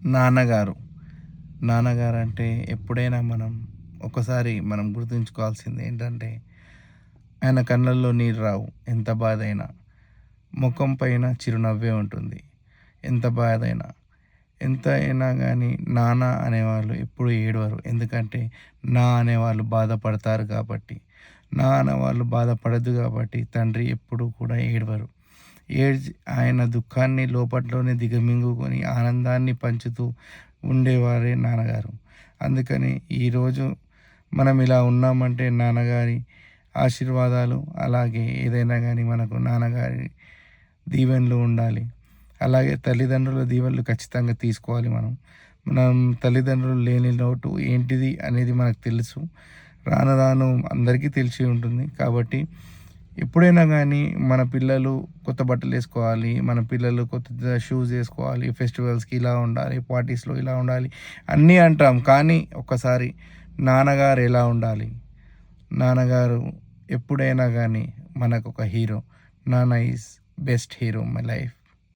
నాన్నగారు. నాన్నగారు అంటే ఎప్పుడైనా ఒకసారి మనం గుర్తుంచుకోవాల్సింది ఏంటంటే, ఆయన కళ్ళల్లో నీళ్ళు రావు. ఎంత బాధైనా. ముఖం పైన చిరునవ్వే ఉంటుంది. ఎంత బాధైనా. ఎంత అయినా గానీ నాన్న అనేవాళ్ళు ఎప్పుడూ ఏడవరు. ఎందుకంటే, నా అనేవాళ్ళు బాధపడతారు కాబట్టి. నా అనేవాళ్ళు బాధపడద్దు కాబట్టి తండ్రి ఎప్పుడూ కూడా ఏడవరు. ఆయన దుఃఖాన్ని లోపట్లోనే దిగమింగుకొని ఆనందాన్ని పంచుతూ ఉండేవారే నాన్నగారు. అందుకని ఈరోజు మనం ఇలా ఉన్నామంటే నాన్నగారి ఆశీర్వాదాలు, అలాగే ఏదైనా గానీ మనకు నాన్నగారి దీవెనలు ఉండాలి. అలాగే తల్లిదండ్రుల దీవెనలు ఖచ్చితంగా తీసుకోవాలి మనం. మనం తల్లిదండ్రులు లేని లోటు ఏంటిది అనేది మనకు తెలుసు. రాను రాను అందరికీ తెలిసి ఉంటుంది. కాబట్టి ఎప్పుడైనా గానీ మన పిల్లలు కొత్త బట్టలేసుకోవాలి, మన పిల్లలు కొత్త షూస్ ఏసుకోవాలి, ఫెస్టివల్స్‌కి ఇలా ఉండాలి, పార్టీస్‌లో ఇలా ఉండాలి అన్నీ అంటాం. కానీ ఒక్కసారి నాన్నగారు ఎలా ఉండాలి? నాన్నగారు ఎప్పుడైనా గానీ మనకొక హీరో. నాన్న is best hero in my life.